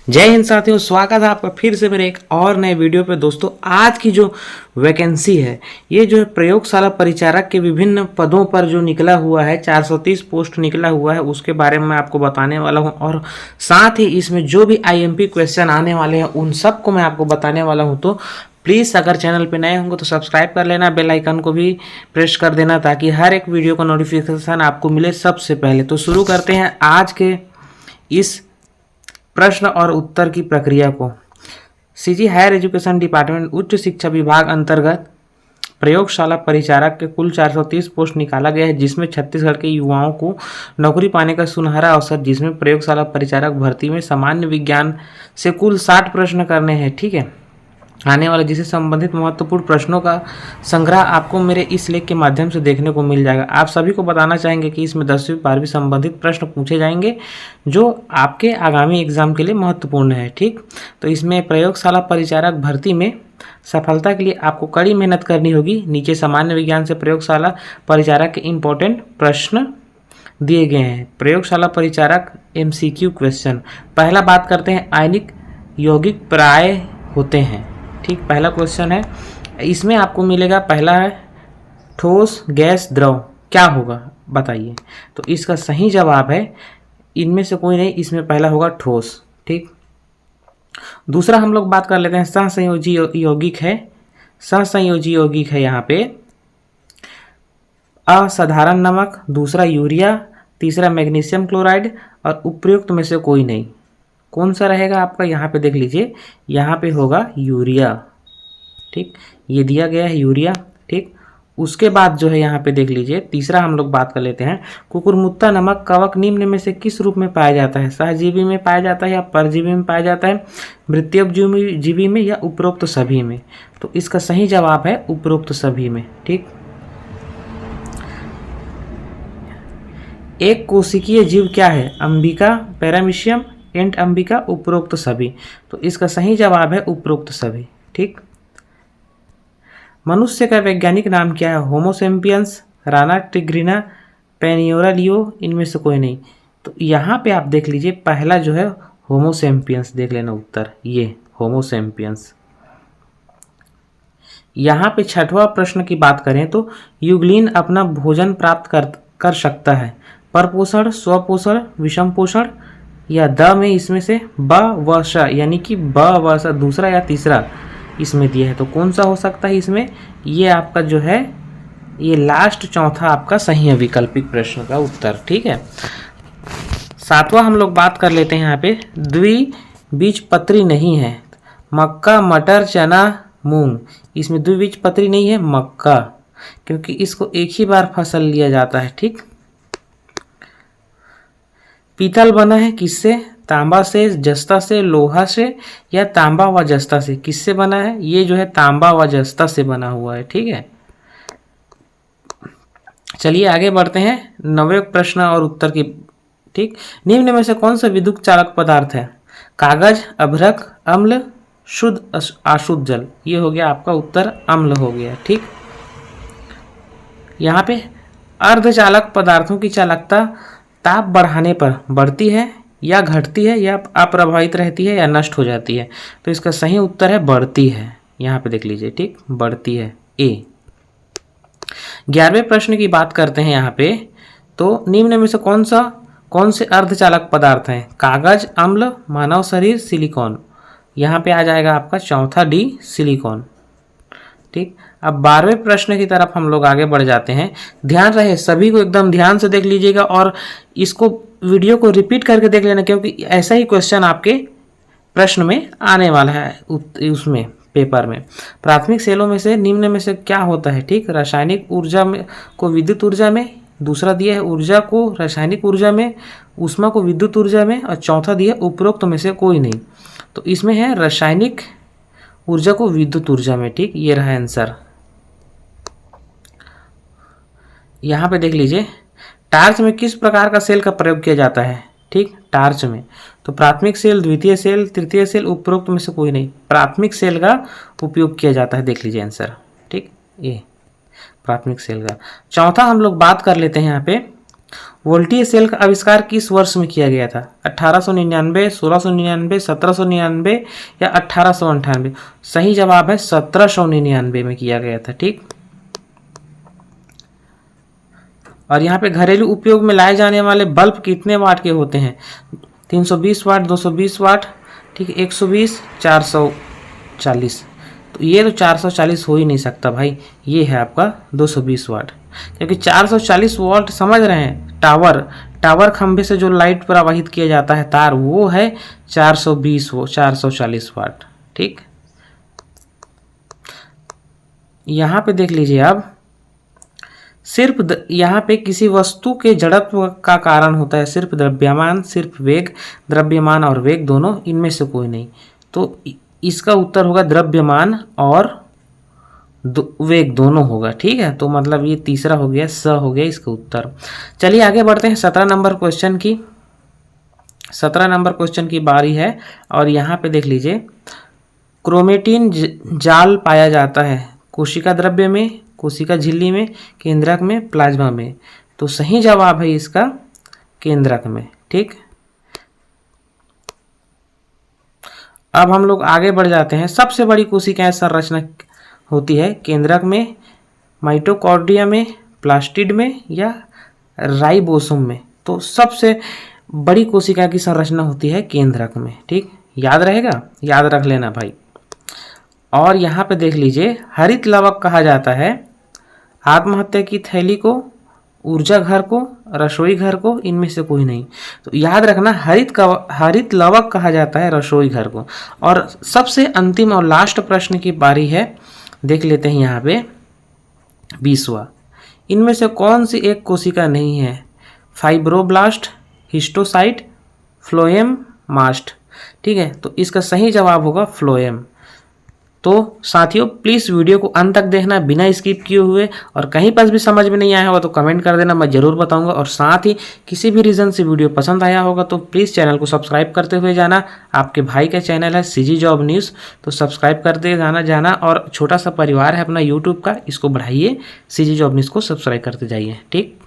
जय हिंद साथियों, स्वागत है आपका फिर से मेरे एक और नए वीडियो पे। दोस्तों, आज की जो वैकेंसी है, ये जो है प्रयोगशाला परिचारक के विभिन्न पदों पर जो निकला हुआ है, 430 पोस्ट निकला हुआ है, उसके बारे में मैं आपको बताने वाला हूं। और साथ ही इसमें जो भी आईएमपी क्वेश्चन आने वाले हैं उन सब को मैं आपको बताने वाला हूं। तो प्लीज़ अगर चैनल पे नए होंगे तो सब्सक्राइब कर लेना, बेल आइकन को भी प्रेस कर देना ताकि हर एक वीडियो का नोटिफिकेशन आपको मिले सबसे पहले। तो शुरू करते हैं आज के इस प्रश्न और उत्तर की प्रक्रिया को। सीजी हायर एजुकेशन डिपार्टमेंट उच्च शिक्षा विभाग अंतर्गत प्रयोगशाला परिचारक के कुल 430 पोस्ट निकाला गया है, जिसमें छत्तीसगढ़ के युवाओं को नौकरी पाने का सुनहरा अवसर। जिसमें प्रयोगशाला परिचारक भर्ती में सामान्य विज्ञान से कुल 60 प्रश्न करने हैं, ठीक है, आने वाले जिससे संबंधित महत्वपूर्ण प्रश्नों का संग्रह आपको मेरे इस लेख के माध्यम से देखने को मिल जाएगा। आप सभी को बताना चाहेंगे कि इसमें 10वीं 12वीं संबंधित प्रश्न पूछे जाएंगे जो आपके आगामी एग्जाम के लिए महत्वपूर्ण है, ठीक। तो इसमें प्रयोगशाला परिचारक भर्ती में सफलता के लिए आपको कड़ी मेहनत करनी होगी। नीचे सामान्य विज्ञान से प्रयोगशाला परिचारक के इम्पोर्टेंट प्रश्न दिए गए हैं। प्रयोगशाला परिचारक MCQ क्वेश्चन। पहला बात करते हैं, आयनिक यौगिक प्राय होते हैं, ठीक। पहला क्वेश्चन है, इसमें आपको मिलेगा, पहला है ठोस गैस द्रव क्या होगा बताइए। तो इसका सही जवाब है इनमें से कोई नहीं, इसमें पहला होगा ठोस, ठीक। दूसरा हम लोग बात कर लेते हैं, सहसंयोजी यौगिक है। सहसंयोजी यौगिक है यहाँ पे असाधारण नमक, दूसरा यूरिया, तीसरा मैग्नीशियम क्लोराइड और उपयुक्त में से कोई नहीं। कौन सा रहेगा आपका, यहाँ पे देख लीजिए, यहाँ पे होगा यूरिया, ठीक। ये दिया गया है यूरिया, ठीक। उसके बाद जो है यहाँ पे देख लीजिए, तीसरा हम लोग बात कर लेते हैं, कुकुरमुत्ता नमक कवक निम्न में से किस रूप में पाया जाता है। सहजीवी में पाया जाता है या परजीवी में पाया जाता है, मृत्युजीवी में या उपरोक्त सभी में। तो इसका सही जवाब है उपरोक्त सभी में, ठीक। एक कोशिकीय जीव क्या है, अंबिका, पैरामीशियम, एंट अंबिका, उपरोक्त सभी। तो इसका सही जवाब है उपरोक्त सभी, ठीक। मनुष्य का वैज्ञानिक नाम क्या है, होमो सेपियंस, राना टिग्रिना, पेनियोरा लियो, इनमें से कोई नहीं। तो यहाँ पे आप देख लीजिए, पहला जो है होमो सेपियंस, देख लेना उत्तर, ये होमो सेपियंस। यहाँ पे छठवां प्रश्न की बात करें तो युगलीन अपना भोजन प्राप्त कर सकता है, परपोषण, स्वपोषण, विषम पोषण या द में इसमें से ब व श, यानी कि ब व श दूसरा या तीसरा इसमें दिया है। तो कौन सा हो सकता है इसमें, ये आपका जो है ये लास्ट चौथा आपका सही है वैकल्पिक प्रश्न का उत्तर, ठीक है। सातवां हम लोग बात कर लेते हैं, यहाँ पे द्विबीजपत्री नहीं है, मक्का, मटर, चना, मूंग। इसमें द्विबीजपत्री नहीं है मक्का, क्योंकि इसको एक ही बार फसल लिया जाता है, ठीक। पीतल बना है किससे, तांबा से, जस्ता से, लोहा से या तांबा व जस्ता से। किससे बना है, ये जो है तांबा व जस्ता से बना हुआ है, ठीक है। चलिए आगे बढ़ते हैं 9वें प्रश्न और उत्तर की, ठीक। निम्न में से कौन सा विद्युत चालक पदार्थ है, कागज, अभ्रक, अम्ल, शुद्ध अशुद्ध जल। ये हो गया आपका उत्तर, अम्ल हो गया, ठीक। यहाँ पे अर्धचालक पदार्थों की चालकता ताप बढ़ाने पर बढ़ती है या घटती है या अप्रभावित रहती है या नष्ट हो जाती है। तो इसका सही उत्तर है बढ़ती है, यहाँ पे देख लीजिए, ठीक, बढ़ती है, ए। 11वें प्रश्न की बात करते हैं यहाँ पे, तो निम्न में से कौन से अर्धचालक पदार्थ हैं, कागज, अम्ल, मानव शरीर, सिलिकॉन। यहाँ पे आ जाएगा आपका चौथा डी, सिलिकॉन, ठीक। अब 12वें प्रश्न की तरफ हम लोग आगे बढ़ जाते हैं। ध्यान रहे, सभी को एकदम ध्यान से देख लीजिएगा और इसको वीडियो को रिपीट करके देख लेना, क्योंकि ऐसा ही क्वेश्चन आपके प्रश्न में आने वाला है उसमें पेपर में। प्राथमिक सेलों में से निम्न में से क्या होता है, ठीक। रासायनिक ऊर्जा में को विद्युत ऊर्जा में, दूसरा दिया है ऊर्जा को रासायनिक ऊर्जा में, ऊष्मा को विद्युत ऊर्जा में, और चौथा दिया उपरोक्त में से कोई नहीं। तो इसमें है रासायनिक ऊर्जा को विद्युत ऊर्जा में, ठीक। ये रहा आंसर। यहाँ पे देख लीजिए, टार्च में किस प्रकार का सेल का प्रयोग किया जाता है, ठीक। टार्च में तो प्राथमिक सेल, द्वितीय सेल, तृतीय सेल, उपरोक्त में से कोई नहीं, प्राथमिक सेल का उपयोग किया जाता है, देख लीजिए आंसर, ठीक, ये प्राथमिक सेल का। चौथा हम लोग बात कर लेते हैं यहाँ पे, वोल्टीय सेल का आविष्कार किस वर्ष में किया गया था? 1899, 1699, 1799 या 1898? सही जवाब है 1799 में किया गया था। ठीक। और यहाँ पे घरेलू उपयोग में लाए जाने वाले बल्ब कितने वाट के होते हैं? 320 वाट, 220 वाट, ठीक है, 120, 440। तो ये तो 440 हो ही नहीं सकता भाई, ये है आपका 220 वाट, क्योंकि 440 वाट समझ रहे हैं, टावर खंभे से जो लाइट प्रवाहित किया जाता है तार, वो है 440 वाट। ठीक। यहाँ पे देख लीजिए आप, सिर्फ यहाँ पे किसी वस्तु के जड़त्व का कारण होता है सिर्फ द्रव्यमान, सिर्फ वेग, द्रव्यमान और वेग दोनों, इनमें से कोई नहीं। तो इसका उत्तर होगा द्रव्यमान और वेग दोनों होगा। ठीक है, तो मतलब ये तीसरा हो गया, स हो गया इसका उत्तर। चलिए आगे बढ़ते हैं 17 नंबर क्वेश्चन की। 17 नंबर क्वेश्चन की बारी है और यहाँ पे देख लीजिए, क्रोमेटिन जाल पाया जाता है कोशिका द्रव्य में, कोशिका झिल्ली में, केंद्रक में, प्लाज्मा में। तो सही जवाब है इसका केंद्रक में। ठीक। अब हम लोग आगे बढ़ जाते हैं। सबसे बड़ी कोशिकाएं संरचना होती है केंद्रक में, माइटोकॉन्ड्रिया में, प्लास्टिड में या राइबोसोम में? तो सबसे बड़ी कोशिका की संरचना होती है केंद्रक में। ठीक, याद रहेगा, याद रख लेना भाई। और यहाँ पे देख लीजिए, हरित लवक कहा जाता है आत्महत्या की थैली को, ऊर्जा घर को, रसोई घर को, इनमें से कोई नहीं। तो याद रखना, हरित लवक कहा जाता है रसोई घर को। और सबसे अंतिम और लास्ट प्रश्न की बारी है, देख लेते हैं यहाँ पे 20वां। इनमें से कौन सी एक कोशिका नहीं है? फाइब्रोब्लास्ट, हिस्टोसाइट, फ्लोएम, मास्ट। ठीक है, तो इसका सही जवाब होगा फ्लोएम। तो साथियों प्लीज़ वीडियो को अंत तक देखना बिना स्किप किए हुए, और कहीं पर भी समझ में नहीं आया होगा तो कमेंट कर देना, मैं ज़रूर बताऊंगा। और साथ ही किसी भी रीज़न से वीडियो पसंद आया होगा तो प्लीज़ चैनल को सब्सक्राइब करते हुए जाना। आपके भाई का चैनल है सीजी जॉब न्यूज़, तो सब्सक्राइब करते जाना। और छोटा सा परिवार है अपना यूट्यूब का, इसको बढ़ाइए, सीजी जॉब न्यूज़ को सब्सक्राइब करते जाइए। ठीक।